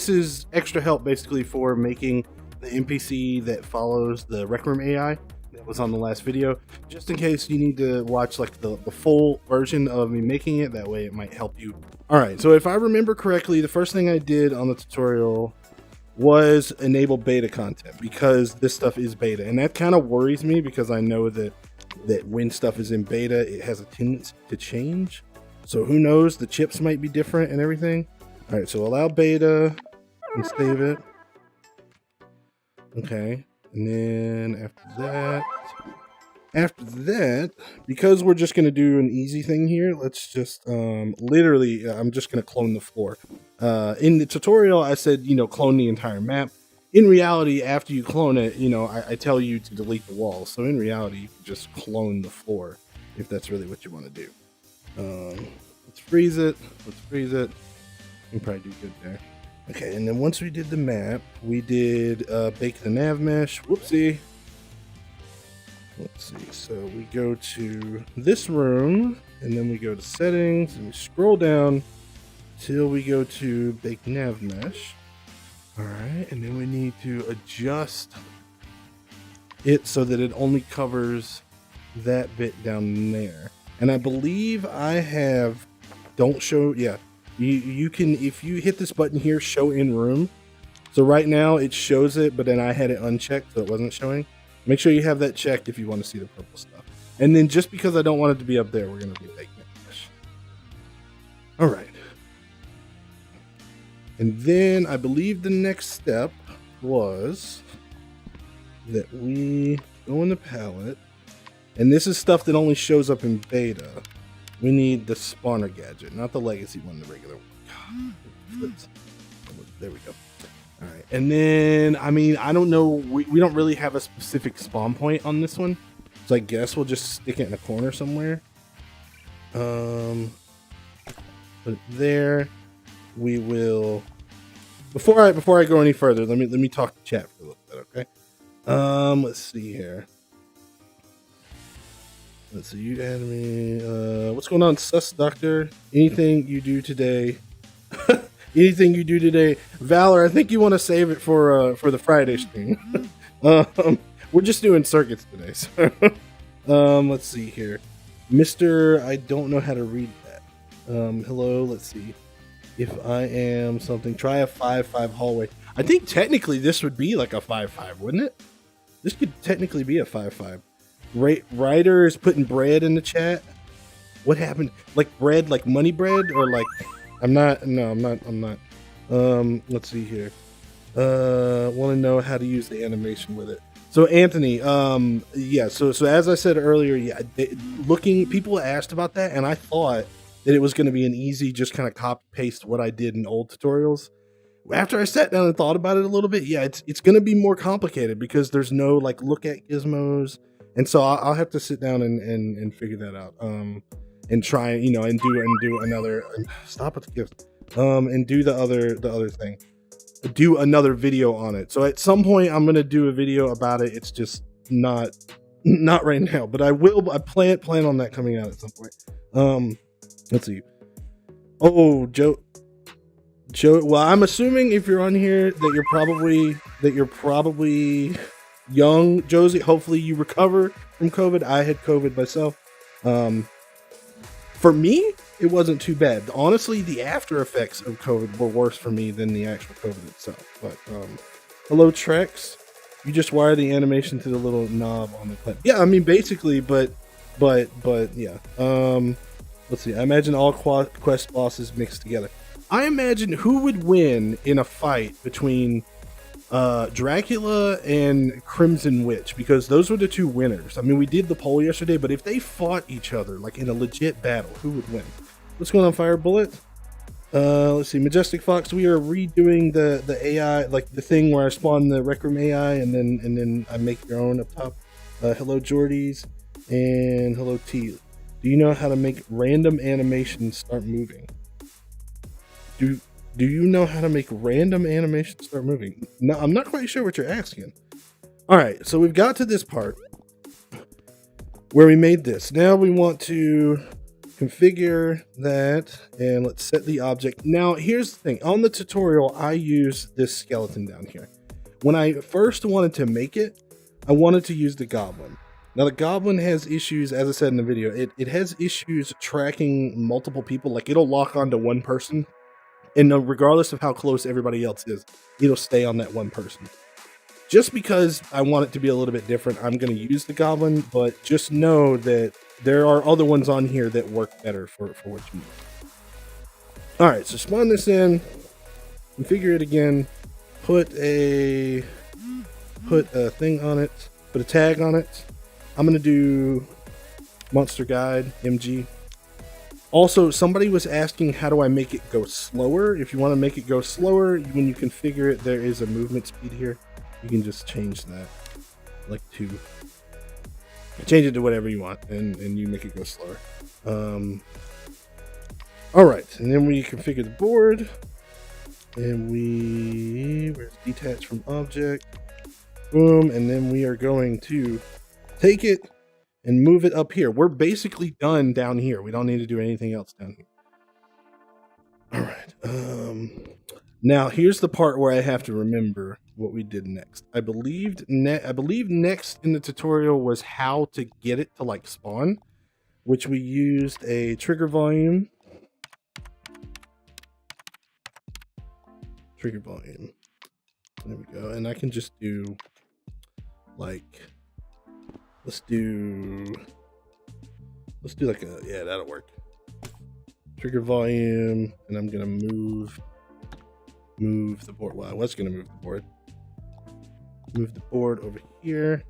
This is extra help basically for making the NPC that follows the Rec Room AI that was on the last video, just in case you need to watch like the full version of me making it. That way it might help you. All right, so if I remember correctly, the first thing I did on the tutorial was enable beta content, because this stuff is beta, and that kind of worries me because I know that when stuff is in beta, it has a tendency to change. So who knows, the chips might be different and everything. All right, so allow beta and save it. Okay, and then after that, because we're just going to do an easy thing here, let's just literally, I'm just going to clone the floor. In the tutorial, I said, clone the entire map. In reality, after you clone it, I tell you to delete the walls. So in reality, you can just clone the floor if that's really what you want to do. Let's freeze it. You can probably do good there. Okay, and then once we did the map, we did bake the nav mesh. Whoopsie. Let's see. So we go to this room, and then we go to settings, and we scroll down till we go to bake nav mesh. All right, and then we need to adjust it so that it only covers that bit down there. And I believe I have don't show. Yeah, you can, if you hit this button here, show in room. So right now it shows it, but then I had it unchecked, so it wasn't showing. Make sure you have that checked if you want to see the purple stuff. And then just because I don't want it to be up there, we're going to do bake nav mesh. All right. And then I believe the next step was that we go in the palette, and this is stuff that only shows up in beta. We need the spawner gadget, not the legacy one, the regular one. God, there we go. All right, and then, I don't know, we don't really have a specific spawn point on this one, so I guess we'll just stick it in a corner somewhere. Put it there. We will, before I go any further, let me talk to chat for a little bit, okay? Let's see here. Let's see, you added me. What's going on, Sus Doctor? Anything you do today? Anything you do today, Valor? I think you want to save it for the Friday stream. We're just doing circuits today, so let's see here, Mister. I don't know how to read that. Hello. Let's see. If I am something, try a 5-5 hallway. I think technically this would be like a 5-5, wouldn't it? This could technically be a 5-5. Ryder is putting bread in the chat. What happened? Like bread, like money bread, or like? I'm not. Let's see here. Want to know how to use the animation with it. So Anthony, yeah. So as I said earlier, yeah. People asked about that, and I thought that it was going to be an easy, just kind of copy paste what I did in old tutorials. After I sat down and thought about it a little bit, yeah, it's going to be more complicated because there's no like look at gizmos, and so I'll have to sit down and figure that out. And try, and do another. Stop with the gift. And do the other thing. Do another video on it. So at some point, I'm gonna do a video about it. It's just not right now, but I will. I plan on that coming out at some point. Let's see. Oh, Joe. Well, I'm assuming if you're on here that you're probably young, Josie. Hopefully you recover from COVID. I had COVID myself. For me, it wasn't too bad. Honestly, the after effects of COVID were worse for me than the actual COVID itself. But hello, Trex. You just wire the animation to the little knob on the clip. Yeah, basically, but yeah. Let's see. I imagine all quest bosses mixed together. I imagine who would win in a fight between Dracula and Crimson Witch, because those were the two winners. We did the poll yesterday, but if they fought each other like in a legit battle, who would win? What's going on, Fire Bullet? Let's see, Majestic Fox. We are redoing the AI, like the thing where I spawn the Rec Room AI and then I make your own up top. Hello, Jordies, and hello, T. Do you know how to make random animations start moving? Do you know how to make random animations start moving? No, I'm not quite sure what you're asking. All right, so we've got to this part where we made this. Now we want to configure that, and let's set the object. Now, here's the thing. On the tutorial, I use this skeleton down here. When I first wanted to make it, I wanted to use the goblin. Now, the goblin has issues, as I said in the video, it has issues tracking multiple people. Like, it'll lock onto one person, and regardless of how close everybody else is, it'll stay on that one person. Just because I want it to be a little bit different, I'm going to use the goblin, but just know that there are other ones on here that work better for what you need. All right, so spawn this in, configure it again, put a thing on it, put a tag on it. I'm going to do monster guide, MG. Also, somebody was asking, how do I make it go slower? If you want to make it go slower, when you configure it, there is a movement speed here. You can just change that, like change it to whatever you want, and you make it go slower. All right, and then we configure the board, and where's detach from object, boom, and then we are going to take it and move it up here. We're basically done down here. We don't need to do anything else down here. All right. Now here's the part where I have to remember what we did next. I believe next in the tutorial was how to get it to like spawn, which we used a trigger volume. Trigger volume. There we go. And I can just do like, let's do like a, yeah, that'll work. Trigger volume, and I'm gonna move the board. Well, I was gonna move the board. Move the board over here.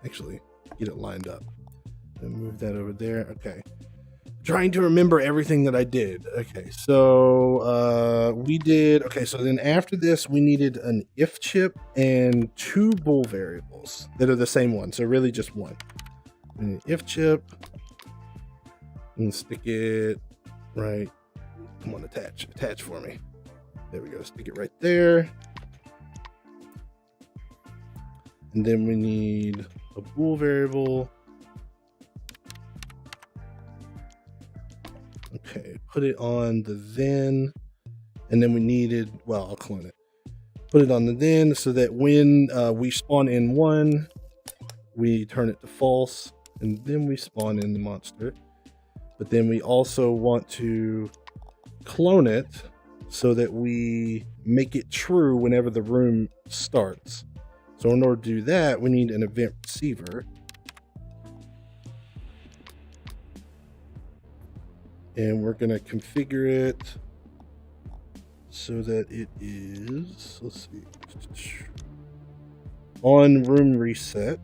Actually, get it lined up. And move that over there. Okay. Trying to remember everything that I did. Okay, so we did. Okay, so then after this, we needed an if chip and 2 bool variables that are the same one. So really just one. An if chip, and stick it right. Come on, attach for me. There we go. Stick it right there. And then we need a bool variable. Okay, put it on the then, and then we needed, well, I'll clone it. Put it on the then so that when we spawn in 1, we turn it to false, and then we spawn in the monster. But then we also want to clone it so that we make it true whenever the room starts. So in order to do that, we need an event receiver. And we're going to configure it so that it is, let's see, on room reset.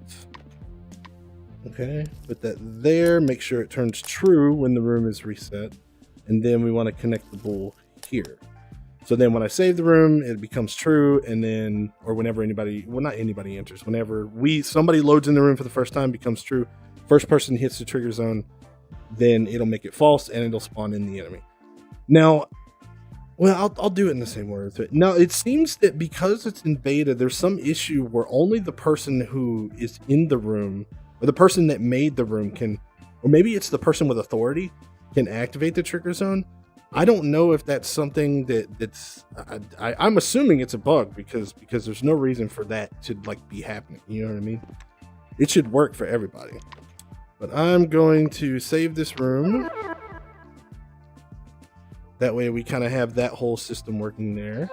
Okay, put that there, make sure it turns true when the room is reset. And then we want to connect the bool here. So then when I save the room, it becomes true. And then, or whenever anybody, well, not anybody enters, whenever somebody loads in the room for the first time, becomes true. First person hits the trigger zone, then it'll make it false and it'll spawn in the enemy. Now, well, I'll do it in the same order. Now, it seems that because it's in beta, there's some issue where only the person who is in the room, or the person that made the room can, or maybe it's the person with authority, can activate the trigger zone. I don't know if that's something that's, I'm assuming it's a bug because there's no reason for that to like be happening. You know what I mean? It should work for everybody. But I'm going to save this room. That way we kind of have that whole system working there.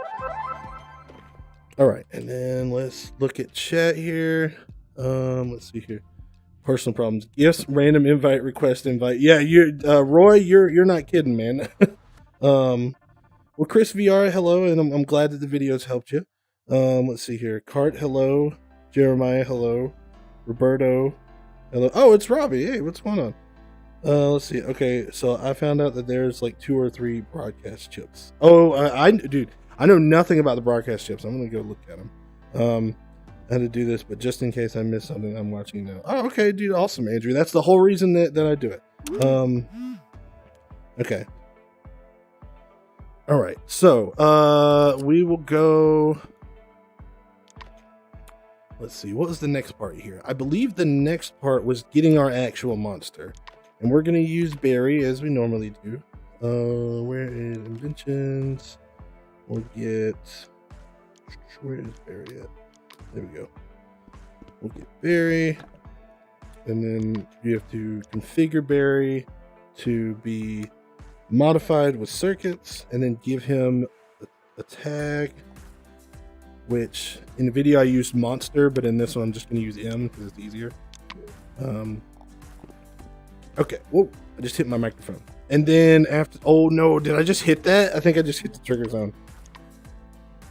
All right, and then let's look at chat here. Let's see here. Personal problems. Yes, random invite, request invite. Yeah, Roy, you're not kidding, man. Well, Chris VR, hello, and I'm glad that the videos helped you. Let's see here. Cart, hello. Jeremiah, hello. Roberto, hello. Oh, it's Robbie. Hey, what's going on? Let's see. Okay, so I found out that there's like 2 or 3 broadcast chips. Oh, dude, I know nothing about the broadcast chips. I'm gonna go look at them. I had to do this, but just in case I miss something, I'm watching now. Oh, okay, dude, awesome, Andrew. That's the whole reason that I do it. Okay. All right, so we will go. Let's see, what was the next part here? I believe the next part was getting our actual monster. And we're going to use Barry as we normally do. Where is inventions? We'll get, where is Barry at? There we go. We'll get Barry, and then you have to configure Barry to be modified with circuits, and then give him a tag, which in the video I used monster, but in this one I'm just going to use M because it's easier. Okay, whoa, I just hit my microphone. And then after, oh no, did I just hit that? I think I just hit the trigger zone.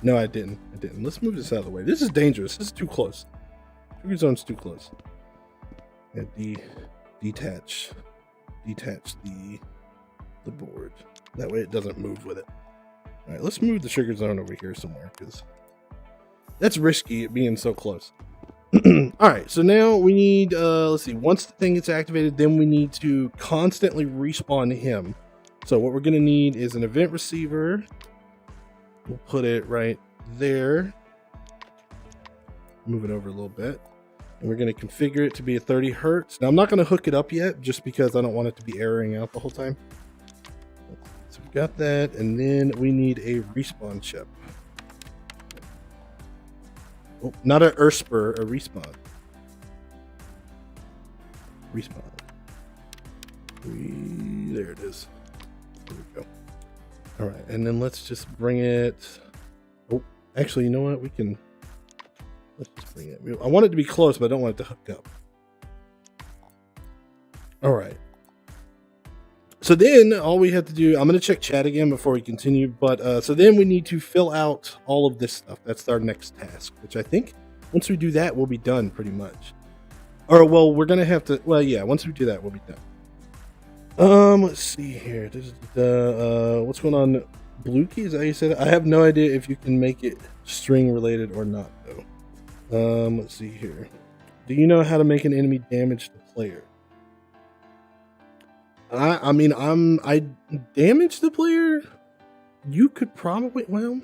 No, I didn't. Let's move this out of the way. This is dangerous. This is too close. Trigger zone's too close. And detach the board. That way it doesn't move with it. All right, let's move the trigger zone over here somewhere because that's risky, it being so close. All right, so now we need, let's see, once the thing gets activated, then we need to constantly respawn him. So what we're going to need is an event receiver. We'll put it right there. Move it over a little bit. And we're going to configure it to be a 30 hertz. Now, I'm not going to hook it up yet just because I don't want it to be erroring out the whole time. So we got that, and then we need a respawn chip. Oh, not an Ursper, a respawn. Respawn. There it is. There we go. All right, and then let's just bring it. Oh, actually, you know what? Let's just bring it. I want it to be close, but I don't want it to hook up. All right. So then all we have to do, I'm going to check chat again before we continue, but so then we need to fill out all of this stuff. That's our next task, which I think once we do that, we'll be done pretty much. Or, well, we're going to have to, well, yeah, once we do that, we'll be done. Let's see here. This is the, what's going on? Blue key, is that how you said it? I have no idea if you can make it string related or not, though. Let's see here. Do you know how to make an enemy damage the player? I mean, I damage the player. You could probably, well,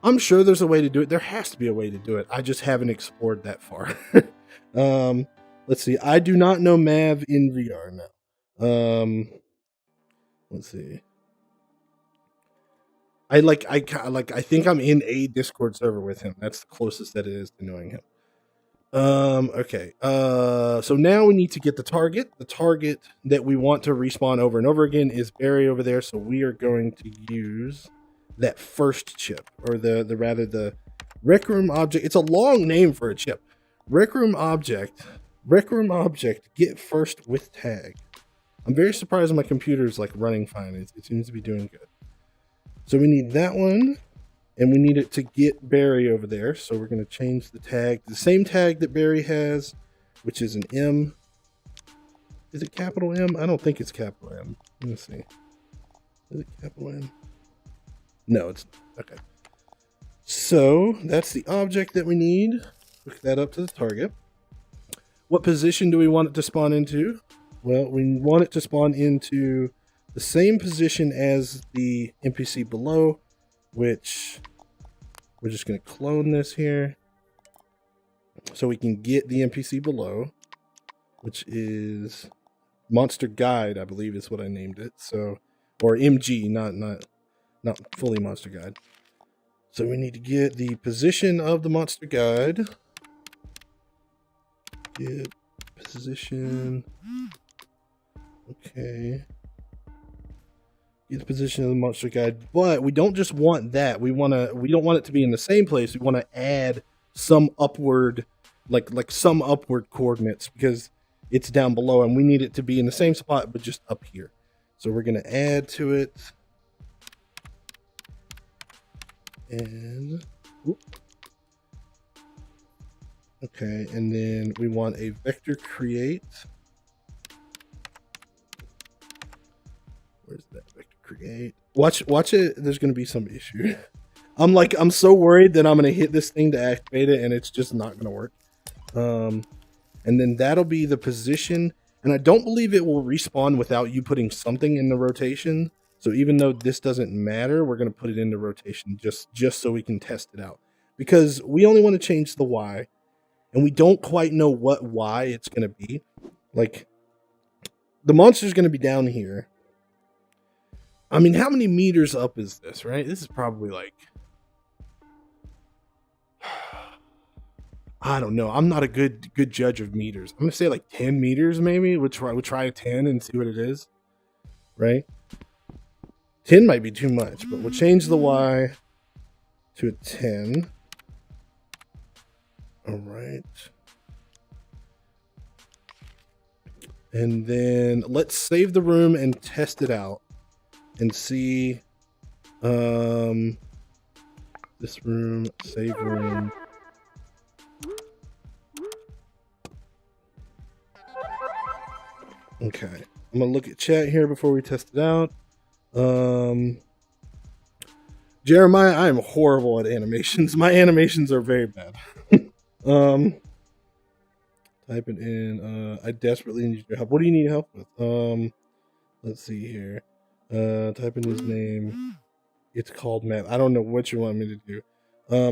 I'm sure there's a way to do it. There has to be a way to do it. I just haven't explored that far. Let's see. I do not know Mav in VR now. Let's see. I think I'm in a Discord server with him. That's the closest that it is to knowing him. Okay. So now we need to get the target. The target that we want to respawn over and over again is Barry over there. So we are going to use that first chip, or the Rec Room object. It's a long name for a chip. Rec Room object, get first with tag. I'm very surprised my computer is like running fine. It seems to be doing good. So we need that one. And we need it to get Barry over there. So we're going to change the tag. The same tag that Barry has, which is an M. Is it capital M? I don't think it's capital M. Let me see. Is it capital M? No, it's not. Okay. So that's the object that we need. Hook that up to the target. What position do we want it to spawn into? Well, we want it to spawn into the same position as the NPC below, which we're just going to clone this here so we can get the NPC below, which is Monster Guide, I believe is what I named it. So, or MG, not fully Monster Guide. So we need to get the position of the Monster Guide. Get position. Okay. Get the position of the Monster Guide, but we don't just want that. We don't want it to be in the same place. We want to add some upward, like some upward coordinates, because it's down below and we need it to be in the same spot, but just up here. So we're going to add to it. And, whoop. Okay, and then we want a vector create. Where's that vector create? Watch it. There's going to be some issue. I'm so worried that I'm going to hit this thing to activate it and it's just not going to work. And then that'll be the position. And I don't believe it will respawn without you putting something in the rotation. So even though this doesn't matter, we're going to put it into rotation just so we can test it out. Because we only want to change the Y. And we don't quite know what Y it's going to be. Like, the monster's going to be down here. I mean, how many meters up is this, right? This is probably like, I don't know. I'm not a good judge of meters. I'm going to say like 10 meters maybe. We'll try a 10 and see what it is, right? 10 might be too much, but we'll change the Y to a 10. All right. And then let's save the room and test it out and see. This room, save room. Okay. I'm going to look at chat here before we test it out. Jeremiah, I am horrible at animations. My animations are very bad. Type it in. I desperately need your help. What do you need help with? Let's see here. Type in his name. It's called Matt. I don't know what you want me to do.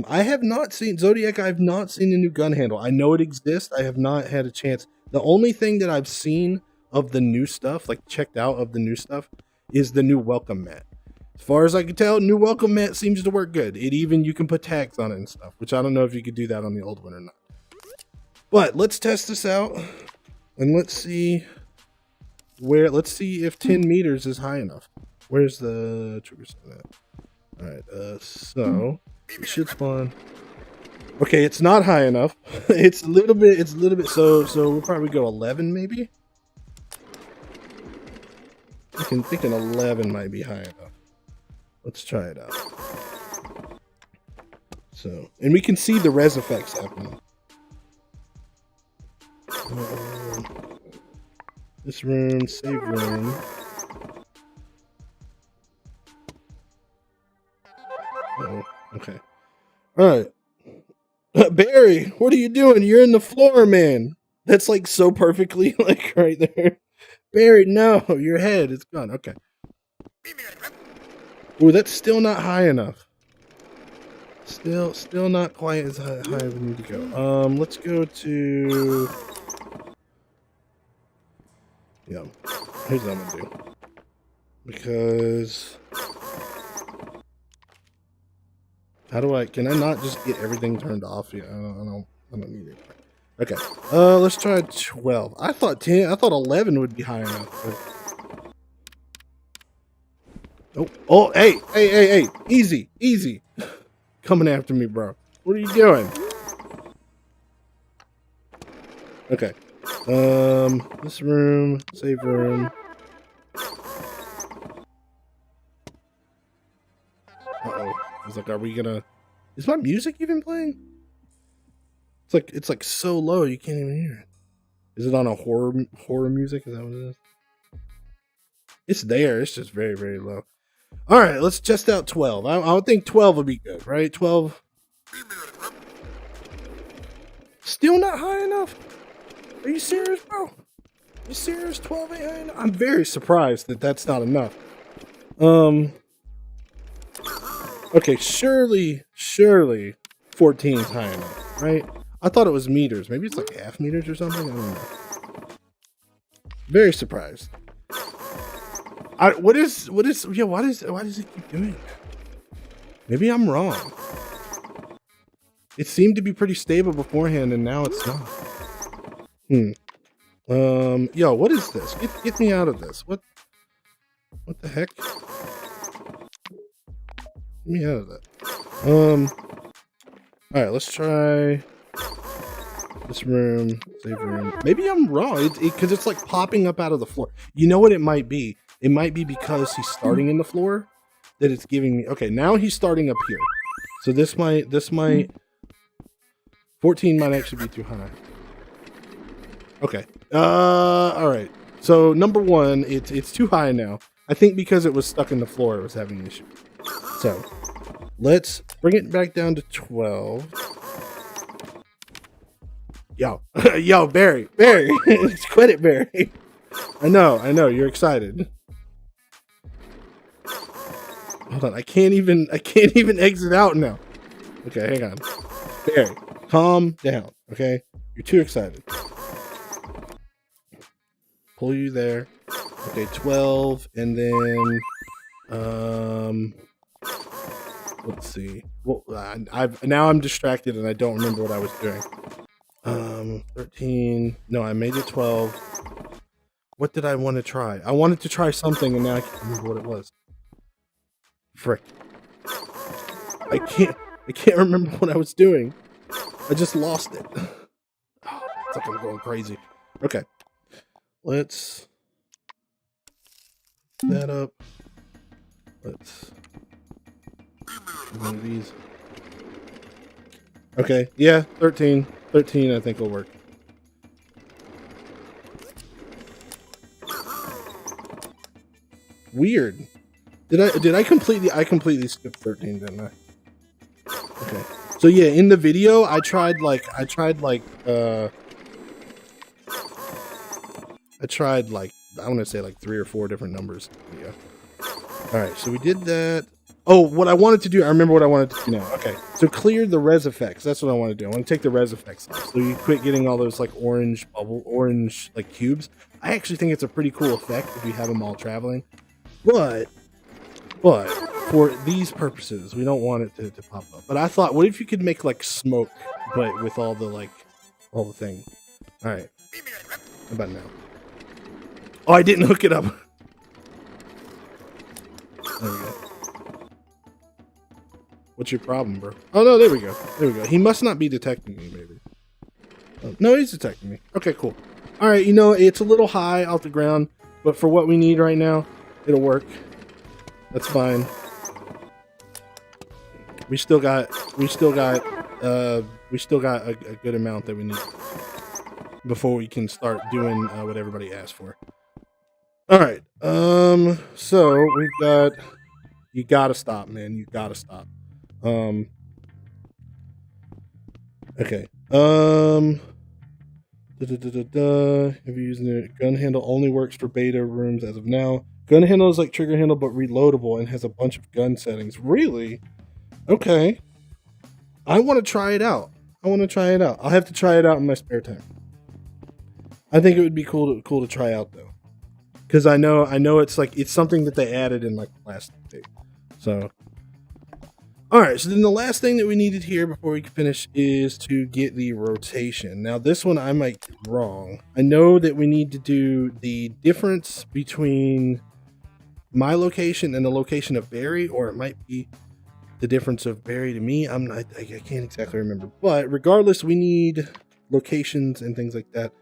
I have not seen Zodiac. I have not seen a new gun handle. I know it exists. I have not had a chance. The only thing that I've seen of the new stuff, like checked out of the new stuff, is the new welcome mat. As far as I can tell, new welcome mat seems to work good. You can put tags on it and stuff, which I don't know if you could do that on the old one or not. But let's test this out and let's see if 10 meters is high enough. Where's the trigger set at? All right, so it should spawn. Okay, it's not high enough. It's a little bit, so we'll probably go 11 maybe. I'm thinking 11 might be high enough. Let's try it out. So, and we can see the res effects happening. This room, save room. Oh, okay. All right. Barry, what are you doing? You're in the floor, man. That's like so perfectly like right there. Barry, no, your head is gone. Okay. Ooh, that's still not high enough. Still not quite as high as we need to go. Let's go to. Yeah, here's what I'm gonna do. Because can I not just get everything turned off? Yeah, I don't need it. Okay. Let's try 12. I thought 11 would be high enough. But... Oh, hey, easy. Coming after me, bro. What are you doing? Okay. This room, save room. Uh-oh. I was like, are we gonna... Is my music even playing? It's like so low you can't even hear it. Is it on a horror music? Is that what it is? It's there. It's just very, very low. All right, let's test out 12. I would think 12 would be good, right? 12. Still not high enough? Are you serious, bro? You serious? 12 ain't high enough? I'm very surprised that that's not enough. Okay, surely 14 is high enough, right? I thought it was meters. Maybe it's like half meters or something. I don't know. Very surprised. Why does it keep doing that? Maybe I'm wrong. It seemed to be pretty stable beforehand, and now it's not. Yo, what is this? Get me out of this. What the heck? Get me out of that. Alright, let's try this room, save room. Maybe I'm wrong, because it's like popping up out of the floor. You know what it might be? It might be because he's starting in the floor that it's giving me. Okay, now he's starting up here. So this might 14 might actually be too high. Okay. All right. So number one, it's too high now. I think because it was stuck in the floor, it was having an issue. So let's bring it back down to 12. Yo, Barry, quit it, Barry. I know, you're excited. Hold on, I can't even exit out now. Okay, hang on. Barry, calm down, okay? You're too excited. pull you there. Okay, 12, and then let's see. Well, now I'm distracted and I don't remember what I was doing. 13. No, I made it 12. What did I want to try? I wanted to try something and now I can't remember what it was. Frick. I can't remember what I was doing. I just lost it. It's like I'm going crazy. Okay. Let's set that up. Let's one of these. Okay, yeah, 13. 13 I think will work. Weird. Did I completely skip 13, didn't I? Okay. So yeah, in the video I tried like I want to say like 3 or 4 different numbers. Yeah. All right, so we did that. Oh, what I wanted to do, I remember what I wanted to do now. Okay, so clear the res effects. That's what I want to do. I want to take the res effects off. So you quit getting all those like orange like cubes. I actually think it's a pretty cool effect if you have them all traveling. But for these purposes, we don't want it to pop up. But I thought, what if you could make like smoke, but with all the thing. All right, how about now? Oh, I didn't hook it up. There we go. What's your problem, bro? Oh, no, there we go. There we go. He must not be detecting me, maybe. Oh, no, he's detecting me. Okay, cool. All right, you know, it's a little high off the ground, but for what we need right now, it'll work. That's fine. We still got a good amount that we need before we can start doing what everybody asked for. All right. So we've got. You gotta stop, man. You gotta stop. Okay. If you're using it, gun handle only works for beta rooms as of now. Gun handle is like trigger handle, but reloadable and has a bunch of gun settings. Really? Okay. I want to try it out. I'll have to try it out in my spare time. I think it would be cool to try out though, because I know it's something that they added in like last update. So, all right. So then the last thing that we needed here before we can finish is to get the rotation. Now this one I might get wrong. I know that we need to do the difference between my location and the location of Barry, or it might be the difference of Barry to me. I can't exactly remember, but regardless, we need locations and things like that.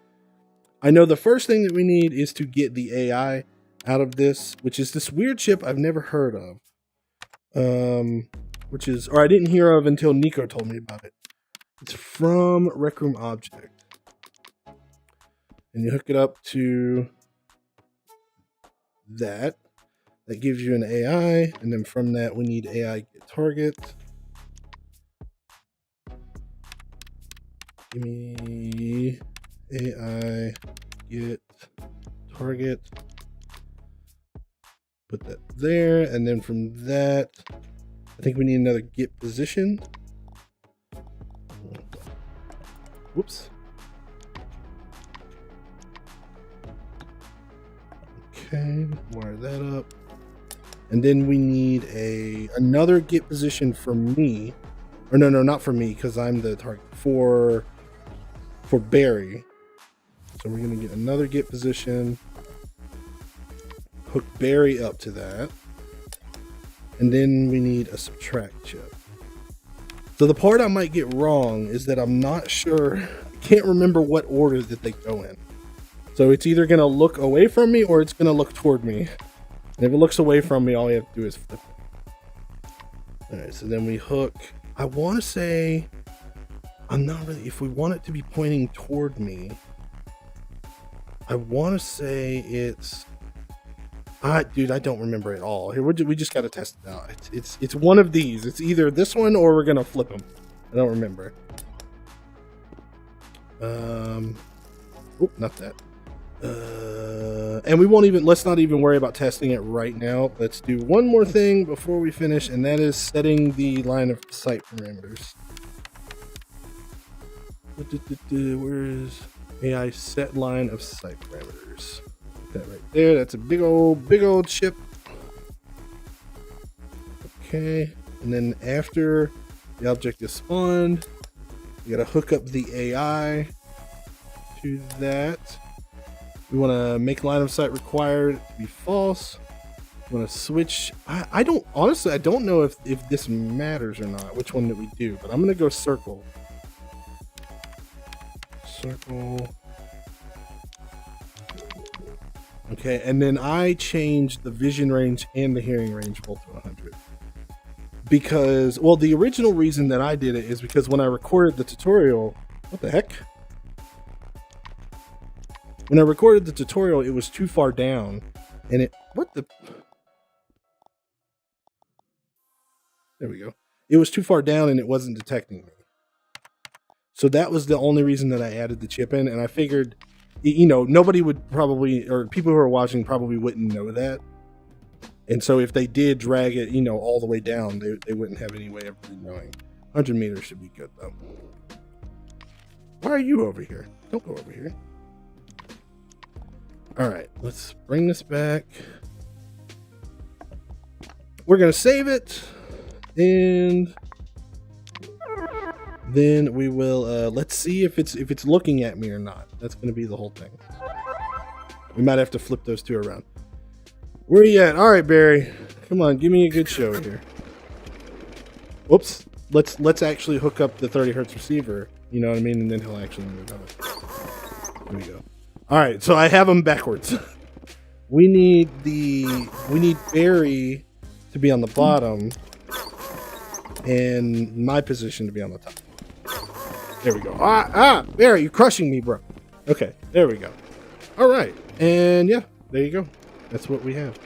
I know the first thing that we need is to get the AI out of this, which is this weird chip I've never heard of. Or I didn't hear of until Nico told me about it. It's from Rec Room Object. And you hook it up to that. That gives you an AI, and then from that we need AI get target. Give me AI get target. Put that there, and then from that, I think we need another get position. Whoops. Okay, wire that up. And then we need another get position for me. Or no, not for me, because I'm the target. For Barry. So we're going to get another get position. Hook Barry up to that. And then we need a subtract chip. So the part I might get wrong is that I'm not sure. I can't remember what order that they go in. So it's either going to look away from me or it's going to look toward me. And if it looks away from me, all you have to do is flip it. Alright, so then we hook. I want to say, I'm not really, if we want it to be pointing toward me, I want to say it's, dude, I don't remember at all. Here, we just got to test it out. It's one of these. It's either this one or we're going to flip them. I don't remember. Not that. And we won't even, let's not even worry about testing it right now. Let's do one more thing before we finish, and that is setting the line of sight parameters. Where is AI set line of sight parameters? That right there. That's a big old chip. Okay, and then after the object is spawned, you gotta hook up the AI to that. We want to make line of sight required to be false. We want to switch. I don't, honestly, I don't know if this matters or not, which one that we do, but I'm gonna go circle. Circle. Okay, and then I changed the vision range and the hearing range both to 100. Because, well, the original reason that I did it is because when I recorded the tutorial, what the heck? When I recorded the tutorial, it was too far down, and there we go. It was too far down and it wasn't detecting me. So that was the only reason that I added the chip in, and I figured, you know, nobody would probably, or people who are watching probably wouldn't know that. And so if they did drag it, you know, all the way down, they wouldn't have any way of really knowing. 100 meters should be good, though. Why are you over here? Don't go over here. All right, let's bring this back. We're going to save it. And then we will, let's see if it's looking at me or not. That's going to be the whole thing. We might have to flip those two around. Where are you at? All right, Barry. Come on, give me a good show here. Whoops. Let's actually hook up the 30 hertz receiver. You know what I mean? And then he'll actually move on. There we go. All right, so I have them backwards. We need Barry to be on the bottom, and my position to be on the top. There we go. Barry, you're crushing me, bro. Okay, there we go. All right, and yeah, there you go. That's what we have.